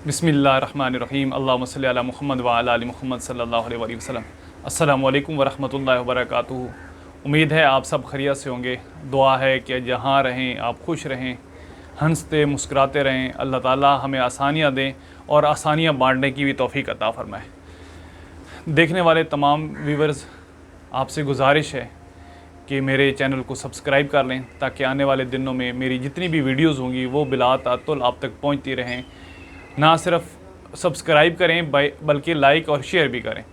बिस्मिल्लाहिर्रहमानिर्रहीम अल्लाहुम्मा सल्लि अला मुहम्मद व अला आलि मुहम्मद सल्लल्लाहु अलैहि वसल्लम। अस्सलामु अलैकुम व रहमतुल्लाहि व बरकातुहू। उम्मीद है आप सब खैरियत से होंगे। दुआ है कि जहाँ रहें आप खुश रहें, हंसते मुस्कुराते रहें। अल्लाह ताला हमें आसानियाँ दें और आसानियाँ बांटने की भी तौफीक अता फ़रमाए। देखने वाले तमाम व्यूवर्स, आपसे गुजारिश है कि मेरे चैनल को सब्सक्राइब कर लें ताकि आने वाले दिनों में मेरी जितनी भी वीडियोज़ होंगी वो बिला तातुल आप तक पहुँचती रहें। ना सिर्फ सब्सक्राइब करें बल्कि लाइक और शेयर भी करें।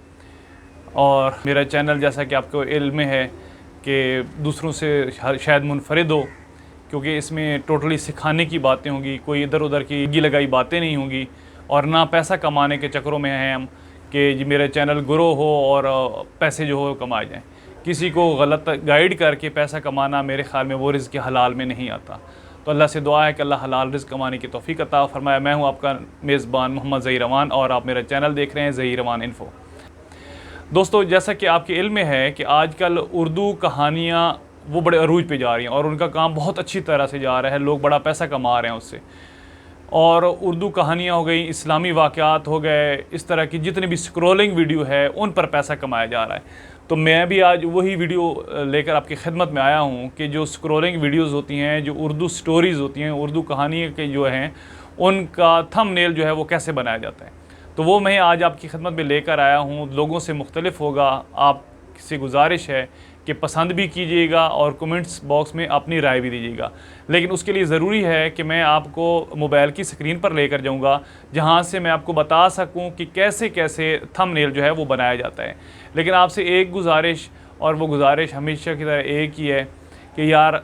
और मेरा चैनल, जैसा कि आपको इल्म में है, कि दूसरों से शायद मुनफरिद हो, क्योंकि इसमें टोटली सिखाने की बातें होंगी, कोई इधर उधर की गी लगाई बातें नहीं होंगी। और ना पैसा कमाने के चक्करों में हैं हम कि जी मेरे चैनल ग्रो हो और पैसे जो हो कमाए जाएँ। किसी को गलत गाइड करके पैसा कमाना मेरे ख़्याल में वो रिज़्क़ हलाल में नहीं आता। तो अल्लाह से दुआ है कि अल्लाह हलाल रिज़्क़ कमाने की तौफ़ीक अता फ़रमाए। मैं हूँ आपका मेज़बान मोहम्मद ज़हीर अमान और आप मेरा चैनल देख रहे हैं ज़हीर अमान इन्फ़ो। दोस्तों, जैसा कि आपके इल्म में है कि आजकल उर्दू कहानियाँ वो बड़े अरूज पे जा रही हैं और उनका काम बहुत अच्छी तरह से जा रहा है, लोग बड़ा पैसा कमा रहे हैं उससे। और उर्दू कहानियाँ हो गई, इस्लामी वाक़यात हो गए, इस तरह की जितनी भी स्क्रॉलिंग वीडियो है उन पर पैसा कमाया जा रहा है। तो मैं भी आज वही वीडियो लेकर आपकी खिदमत में आया हूँ कि जो स्क्रॉलिंग वीडियोज़ होती हैं, जो उर्दू स्टोरीज़ होती हैं, उर्दू कहानी के जो हैं, उनका थंबनेल जो है वो कैसे बनाया जाता है, तो वो मैं आज आपकी खिदमत में लेकर आया हूँ। लोगों से मुख्तलिफ होगा। आपसे गुजारिश है कि पसंद भी कीजिएगा और कमेंट्स बॉक्स में अपनी राय भी दीजिएगा। लेकिन उसके लिए ज़रूरी है कि मैं आपको मोबाइल की स्क्रीन पर लेकर जाऊंगा, जहां से मैं आपको बता सकूं कि कैसे कैसे थंबनेल जो है वो बनाया जाता है। लेकिन आपसे एक गुजारिश, और वो गुजारिश हमेशा की तरह एक ही है कि यार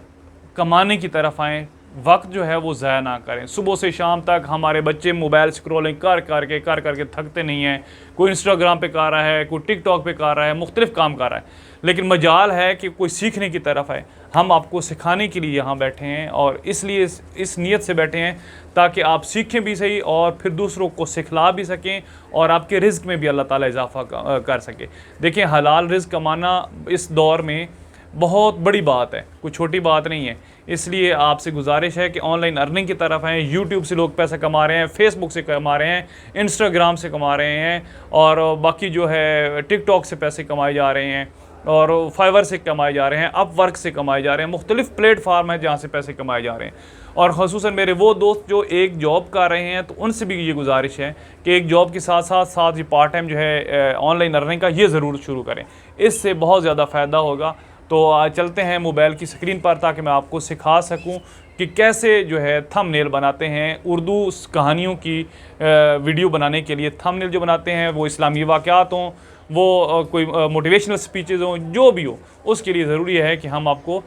कमाने की तरफ आएँ, वक्त जो है वो ज़ाया ना करें। सुबह से शाम तक हमारे बच्चे मोबाइल स्क्रॉलिंग कर करके थकते नहीं हैं। कोई इंस्टाग्राम पे कर रहा है, कोई टिकटॉक पे कर रहा है, मुख्तलिफ काम कर रहा है। लेकिन मजाल है कि कोई सीखने की तरफ है। हम आपको सिखाने के लिए यहाँ बैठे हैं और इसलिए इस नीयत से बैठे हैं ताकि आप सीखें भी सही और फिर दूसरों को सिखला भी सकें और आपके रिज़्क़ में भी अल्लाह ताला इजाफ़ा कर सके। देखिए, हलाल रिज़्क़ कमाना इस दौर में बहुत बड़ी बात है, कोई छोटी बात नहीं है। इसलिए आपसे गुजारिश है कि ऑनलाइन अर्निंग की तरफ हैं। यूट्यूब से लोग पैसा कमा रहे हैं, फेसबुक से कमा रहे हैं, इंस्टाग्राम से कमा रहे हैं, और बाकी जो है टिकटॉक से पैसे कमाए जा रहे हैं, और फाइवर से कमाए जा रहे हैं, अपवर्क से कमाए जा रहे हैं। मुख्तलिफ़ प्लेटफार्म हैं जहाँ से पैसे कमाए जा रहे हैं। और ख़ुसूसन मेरे वो दोस्त जो एक जॉब कर रहे हैं, तो उनसे भी ये गुजारिश है कि एक जॉब के साथ साथ ये पार्ट टाइम जो है ऑनलाइन अर्निंग का ये ज़रूर शुरू करें। इससे बहुत ज़्यादा फ़ायदा होगा। तो आज चलते हैं मोबाइल की स्क्रीन पर ताकि मैं आपको सिखा सकूं कि कैसे जो है थंबनेल बनाते हैं। उर्दू कहानियों की वीडियो बनाने के लिए थंबनेल जो बनाते हैं वो इस्लामी वाक़यात हों, वो कोई मोटिवेशनल स्पीचेज़ हों, जो भी हो, उसके लिए ज़रूरी है कि हम आपको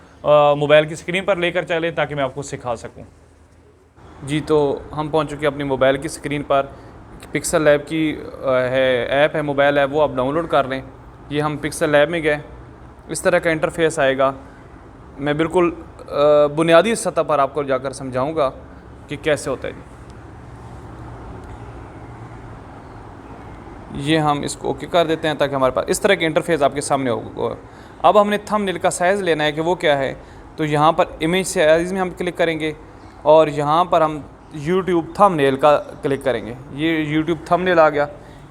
मोबाइल की स्क्रीन पर लेकर चलें ताकि मैं आपको सिखा सकूँ। जी, तो हम पहुँच चुके हैं अपनी मोबाइल की स्क्रीन पर। पिक्सल लैब की ऐप है, मोबाइल ऐप, वो आप डाउनलोड कर लें। ये हम पिक्सल लैब में गए, इस तरह का इंटरफेस आएगा। मैं बिल्कुल बुनियादी सतह पर आपको जाकर समझाऊंगा कि कैसे होता है। ये हम इसको ओके कर देते हैं ताकि हमारे पास इस तरह के इंटरफेस आपके सामने हो। अब हमने थंबनेल का साइज़ लेना है कि वो क्या है। तो यहाँ पर इमेज साइज़ में हम क्लिक करेंगे और यहाँ पर हम यूट्यूब थंबनेल का क्लिक करेंगे। ये यूट्यूब थंबनेल आ गया,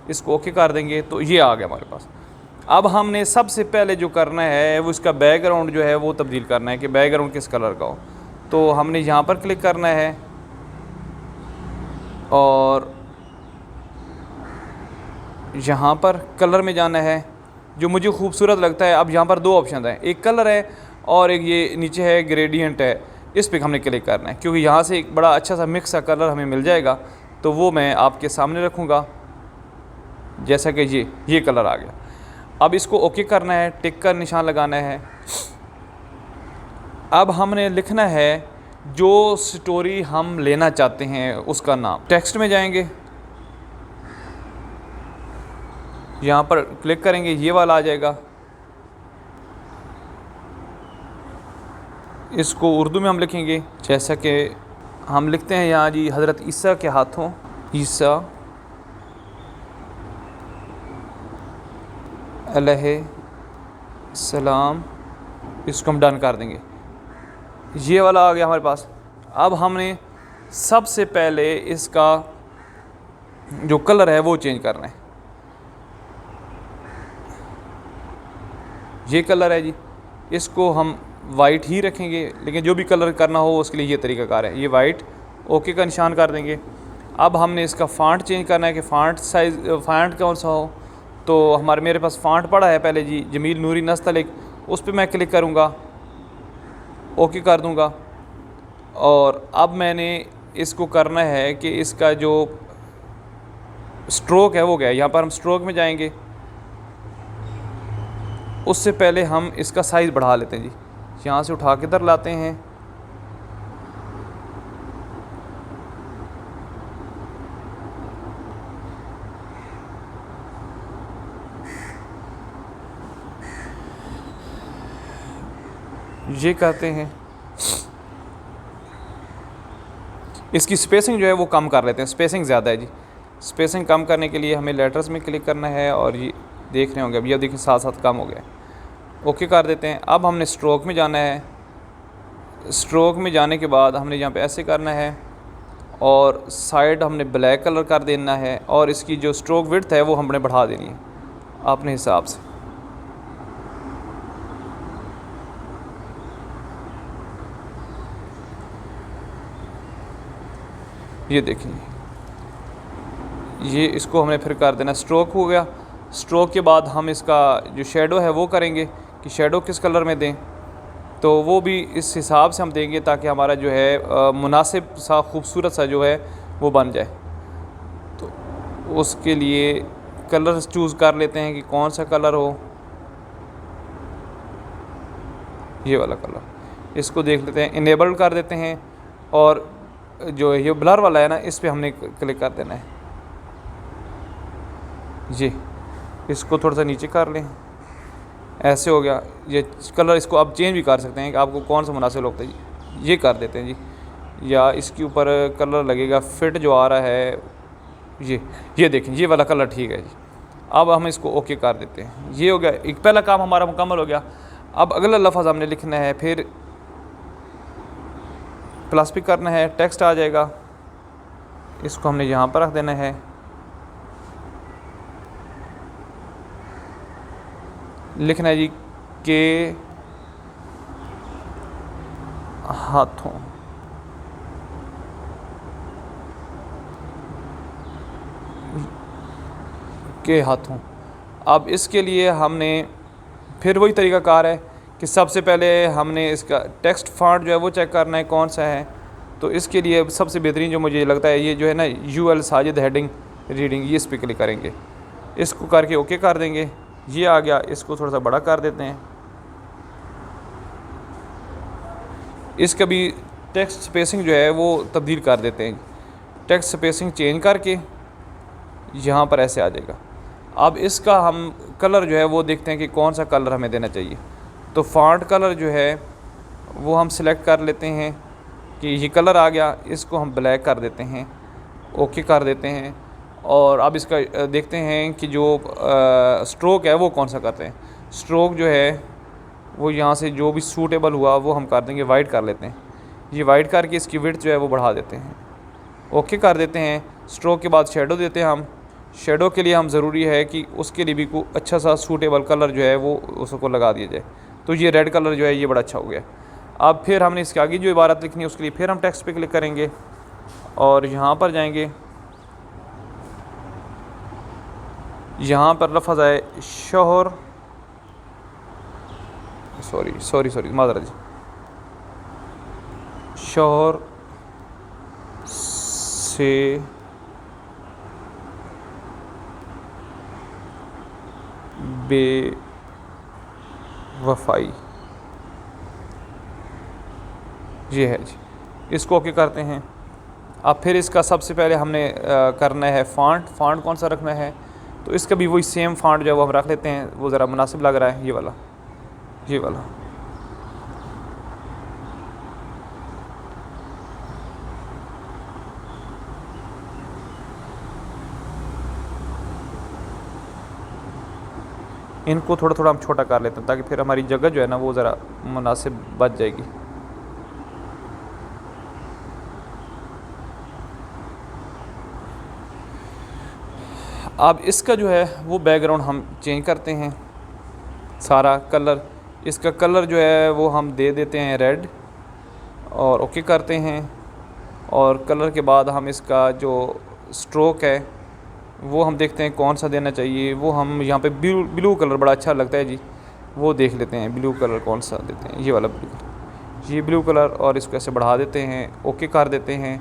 इसको ओके कर देंगे तो ये आ गया हमारे पास। अब हमने सबसे पहले जो करना है वो इसका बैकग्राउंड जो है वो तब्दील करना है कि बैकग्राउंड किस कलर का हो। तो हमने यहाँ पर क्लिक करना है और यहाँ पर कलर में जाना है जो मुझे खूबसूरत लगता है। अब यहाँ पर दो ऑप्शन हैं, एक कलर है और एक ये नीचे है ग्रेडियंट है। इस पर हमने क्लिक करना है क्योंकि यहाँ से एक बड़ा अच्छा सा मिक्स सा कलर हमें मिल जाएगा। तो वो मैं आपके सामने रखूँगा, जैसा कि ये कलर आ गया। अब इसको ओके करना है, टिक का निशान लगाना है। अब हमने लिखना है जो स्टोरी हम लेना चाहते हैं उसका नाम। टेक्स्ट में जाएंगे, यहाँ पर क्लिक करेंगे, ये वाला आ जाएगा। इसको उर्दू में हम लिखेंगे, जैसा कि हम लिखते हैं यहाँ जी, हज़रत ईसा के हाथों, ईसा अलैहिस्सलाम। इसको हम डन कर देंगे। ये वाला आ गया हमारे पास। अब हमने सबसे पहले इसका जो कलर है वो चेंज करना है। ये कलर है जी, इसको हम वाइट ही रखेंगे, लेकिन जो भी कलर करना हो उसके लिए ये तरीकाकार है। ये वाइट, ओके का निशान कर देंगे। अब हमने इसका फ़ॉन्ट चेंज करना है कि फ़ॉन्ट साइज़, फ़ॉन्ट कौन सा हो। तो मेरे पास फ़ॉन्ट पड़ा है पहले जी, जमील नूरी नस्तलिक, उस पर मैं क्लिक करूँगा, ओके कर दूँगा। और अब मैंने इसको करना है कि इसका जो स्ट्रोक है वो क्या है। यहाँ पर हम स्ट्रोक में जाएंगे, उससे पहले हम इसका साइज़ बढ़ा लेते हैं जी। यहाँ से उठा के इधर लाते हैं, ये करते हैं। इसकी स्पेसिंग जो है वो कम कर लेते हैं, स्पेसिंग ज़्यादा है जी। स्पेसिंग कम करने के लिए हमें लेटर्स में क्लिक करना है, और ये देख रहे होंगे अभी, अब देखिए साथ साथ कम हो गया, ओके कर देते हैं। अब हमने स्ट्रोक में जाना है। स्ट्रोक में जाने के बाद हमने यहाँ पे ऐसे करना है, और साइड हमने ब्लैक कलर कर देना है, और इसकी जो स्ट्रोक विड्थ है वो हमने बढ़ा देनी है अपने हिसाब से। ये देखें, ये इसको हमने फिर कर देना, स्ट्रोक हो गया। स्ट्रोक के बाद हम इसका जो शेडो है वो करेंगे कि शेडो किस कलर में दें, तो वो भी इस हिसाब से हम देंगे ताकि हमारा जो है मुनासिब सा खूबसूरत सा जो है वो बन जाए। तो उसके लिए कलर चूज़ कर लेते हैं कि कौन सा कलर हो, ये वाला कलर, इसको देख लेते हैं, इनेबल कर देते हैं। और जो ये ब्लर वाला है ना, इस पर हमने क्लिक कर देना है जी। इसको थोड़ा सा नीचे कर लें, ऐसे हो गया ये कलर। इसको आप चेंज भी कर सकते हैं कि आपको कौन सा मुनासिब लगता है जी, ये कर देते हैं जी। या इसके ऊपर कलर लगेगा फिट जो आ रहा है, ये देखें, ये वाला कलर ठीक है जी। अब हम इसको ओके कर देते हैं। ये हो गया, एक पहला काम हमारा मुकम्मल हो गया। अब अगला लफ्ज़ हमने लिखना है, फिर प्लस भी करना है, टेक्स्ट आ जाएगा, इसको हमने यहाँ पर रख देना है। लिखना है जी के हाथों, के हाथों। अब इसके लिए हमने फिर वही तरीक़ाकार है कि सबसे पहले हमने इसका टेक्स्ट फॉन्ट जो है वो चेक करना है कौन सा है। तो इसके लिए सबसे बेहतरीन जो मुझे लगता है, ये जो है ना, UL साजिद हेडिंग रीडिंग, ये इस पर क्लिक करेंगे, इसको करके ओके कर देंगे। ये आ गया, इसको थोड़ा सा बड़ा कर देते हैं। इसका भी टेक्स्ट स्पेसिंग जो है वो तब्दील कर देते हैं, टेक्स्ट स्पेसिंग चेंज करके यहाँ पर ऐसे आ जाएगा। अब इसका हम कलर जो है वो देखते हैं कि कौन सा कलर हमें देना चाहिए। तो फ़ॉन्ट कलर जो है वो हम सिलेक्ट कर लेते हैं कि ये कलर आ गया, इसको हम ब्लैक कर देते हैं, ओके कर देते हैं। और अब इसका देखते हैं कि जो स्ट्रोक है वो कौन सा करते हैं। स्ट्रोक जो है वो यहाँ से जो भी सूटेबल हुआ वो हम कर देंगे, वाइट कर लेते हैं। ये वाइट करके इसकी विड्थ जो है वो बढ़ा देते हैं, ओके कर देते हैं। स्ट्रोक के बाद शेडो देते हैं हम। शेडो के लिए हम ज़रूरी है कि उसके लिए भी कोई अच्छा सा सूटेबल कलर जो है वो उसको लगा दिया जाए। तो ये रेड कलर जो है ये बड़ा अच्छा हो गया। अब फिर हमने इसके आगे जो इबारत लिखनी है उसके लिए फिर हम टेक्स्ट पे क्लिक करेंगे, और यहाँ पर जाएंगे, यहाँ पर लफ्ज़ आए शोहर, सॉरी माज़रत जी, शोहर से बेवफाई, ये है जी। इसको ओके करते हैं। अब फिर इसका सबसे पहले हमने करना है फ़ॉन्ट कौन सा रखना है। तो इसका भी वही सेम फ़ॉन्ट जो है वो हम रख लेते हैं, वो ज़रा मुनासिब लग रहा है, ये वाला। इनको थोड़ा थोड़ा हम छोटा कर लेते हैं ताकि फिर हमारी जगह जो है ना वो ज़रा मुनासिब बच जाएगी। अब इसका जो है वो बैकग्राउंड हम चेंज करते हैं, सारा कलर, इसका कलर जो है वो हम दे देते हैं रेड और ओके करते हैं। और कलर के बाद हम इसका जो स्ट्रोक है वो हम देखते हैं कौन सा देना चाहिए। वो हम यहाँ पे ब्लू कलर बड़ा अच्छा लगता है जी, वो देख लेते हैं ब्लू कलर कौन सा देते हैं। ये वाला ब्लू कलर, ये ब्लू कलर, और इसको ऐसे बढ़ा देते हैं, ओके कर देते हैं।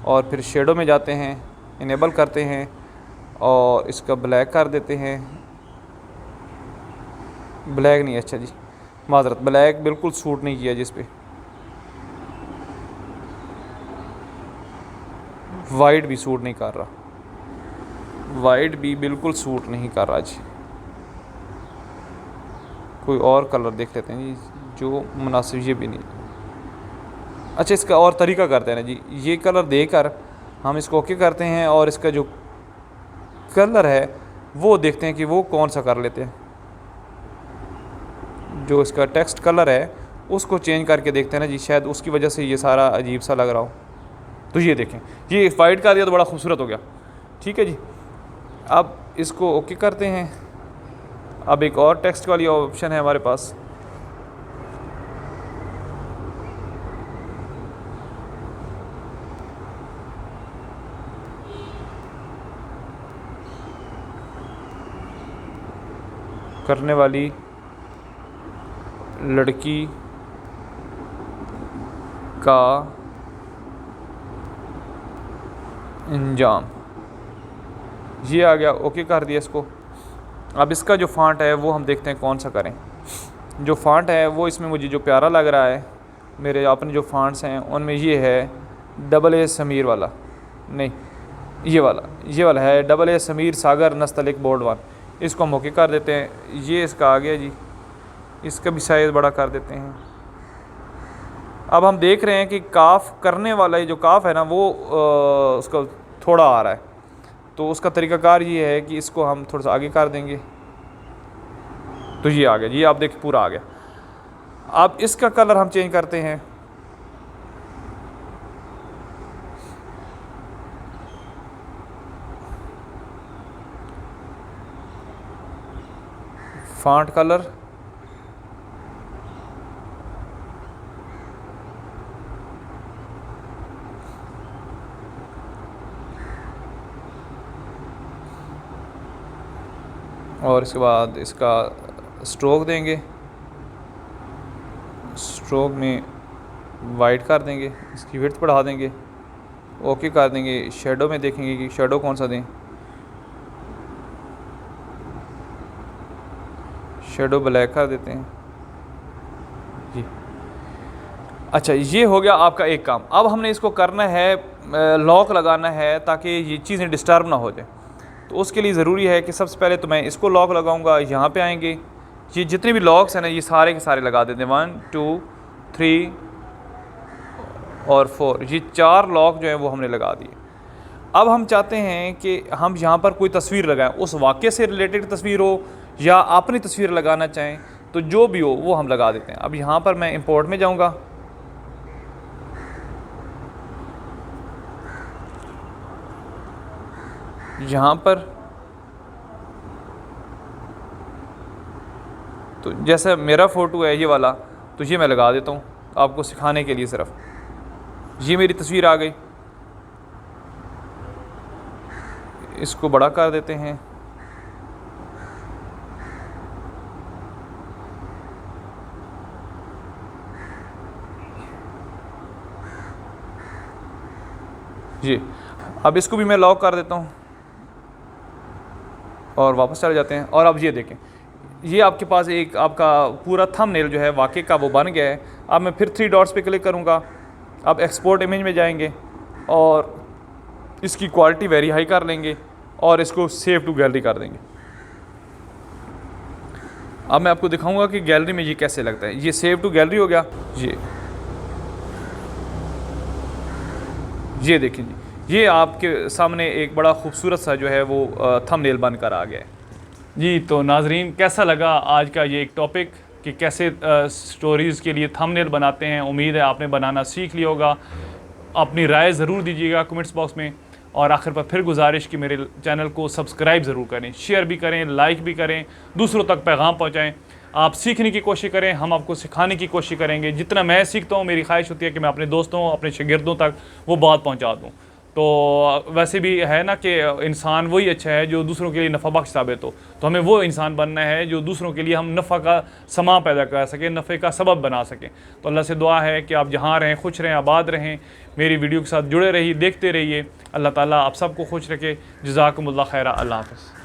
और फिर शेडो में जाते हैं, इनेबल करते हैं और इसका ब्लैक कर देते हैं। ब्लैक नहीं, अच्छा जी माजरत, ब्लैक बिल्कुल सूट नहीं किया जिस पे। वाइट भी सूट नहीं कर रहा, वाइट भी बिल्कुल सूट नहीं कर रहा जी। कोई और कलर देख लेते हैं जी जो मुनासिब। ये भी नहीं, अच्छा इसका और तरीका करते हैं ना जी, ये कलर देकर हम इसको ओके करते हैं और इसका जो कलर है वो देखते हैं कि वो कौन सा कर लेते हैं। जो इसका टेक्स्ट कलर है उसको चेंज करके देखते हैं ना जी, शायद उसकी वजह से ये सारा अजीब सा लग रहा हो। तो ये देखें, ये वाइट कर दिया तो बड़ा खूबसूरत हो गया। ठीक है जी, अब इसको ओके करते हैं। अब एक और टेक्स्ट वाली ऑप्शन है हमारे पास, करने वाली लड़की का अंजाम, ये आ गया, ओके कर दिया इसको। अब इसका जो फ़ॉन्ट है वो हम देखते हैं कौन सा करें। जो फ़ॉन्ट है वो इसमें मुझे जो प्यारा लग रहा है, मेरे अपने जो फ़ॉन्ट्स हैं उनमें ये है AA समीर वाला, नहीं ये वाला है AA समीर सागर नस्तलिक बोर्ड 1। इसको हम ओके कर देते हैं। ये इसका आ गया जी, इसका भी साइज़ बड़ा कर देते हैं। अब हम देख रहे हैं कि काफ करने वाला ये जो काफ है ना वो उसका थोड़ा आ रहा है, तो उसका तरीक़ाकार ये है कि इसको हम थोड़ा सा आगे कर देंगे तो ये आ गया जी, आप देखिए पूरा आ गया। अब इसका कलर हम चेंज करते हैं, फ़ॉन्ट कलर, और इसके बाद इसका स्ट्रोक देंगे, स्ट्रोक में वाइट कर देंगे, इसकी विड्थ बढ़ा देंगे, ओके कर देंगे। शेडो में देखेंगे कि शेडो कौन सा दें, शेडो ब्लैक कर देते हैं जी। अच्छा ये हो गया आपका एक काम। अब हमने इसको करना है, लॉक लगाना है ताकि ये चीज़ें डिस्टर्ब ना हो जाए। तो उसके लिए ज़रूरी है कि सबसे पहले तो मैं इसको लॉक लगाऊंगा। यहाँ पे आएंगे, ये जितने भी लॉक्स हैं ना ये सारे के सारे लगा देते हैं, 1 2 3 और 4, ये 4 लॉक जो है वो हमने लगा दिए। अब हम चाहते हैं कि हम यहाँ पर कोई तस्वीर लगाएं, उस वाक़े से रिलेटेड तस्वीर हो या अपनी तस्वीर लगाना चाहें, तो जो भी हो वो हम लगा देते हैं। अब यहाँ पर मैं इंपोर्ट में जाऊँगा, यहाँ पर तो जैसे मेरा फ़ोटो है ये वाला, तो ये मैं लगा देता हूँ आपको सिखाने के लिए सिर्फ। ये मेरी तस्वीर आ गई, इसको बड़ा कर देते हैं। जी अब इसको भी मैं लॉक कर देता हूँ और वापस चले जाते हैं। और अब ये देखें, ये आपके पास एक आपका पूरा थंबनेल जो है वाकई का वो बन गया है। अब मैं फिर 3 डॉट्स पे क्लिक करूँगा, अब एक्सपोर्ट इमेज में जाएंगे और इसकी क्वालिटी वेरी हाई कर लेंगे और इसको सेव टू गैलरी कर देंगे। अब मैं आपको दिखाऊंगा कि गैलरी में ये कैसे लगता है। ये सेव टू गैलरी हो गया। ये देखिए जी, ये आपके सामने एक बड़ा खूबसूरत सा जो है वो थंबनेल बनकर आ गया है। जी तो नाजरीन, कैसा लगा आज का ये एक टॉपिक कि कैसे स्टोरीज़ के लिए थंबनेल बनाते हैं। उम्मीद है आपने बनाना सीख लिया होगा। अपनी राय ज़रूर दीजिएगा कमेंट्स बॉक्स में। और आखिर पर फिर गुजारिश कि मेरे चैनल को सब्सक्राइब ज़रूर करें, शेयर भी करें, लाइक भी करें, दूसरों तक पैगाम पहुँचाएँ। आप सीखने की कोशिश करें, हम आपको सिखाने की कोशिश करेंगे। जितना मैं सीखता हूँ मेरी ख्वाहिश होती है कि मैं अपने दोस्तों, अपने शागिर्दों तक वो बात पहुँचा दूँ। तो वैसे भी है ना कि इंसान वही अच्छा है जो दूसरों के लिए नफ़ा बख्श साबित हो। तो हमें वो इंसान बनना है जो दूसरों के लिए हम नफ़ा का समा पैदा कर सकें, नफ़े का सबब बना सकें। तो अल्लाह से दुआ है कि आप जहाँ रहें खुश रहें, आबाद रहें, मेरी वीडियो के साथ जुड़े रहिए, देखते रहिए। अल्लाह ताला आप सबको खुश रखे। जज़ाकुमुल्लाह खैरा। अल्लाह हाफ़िज़।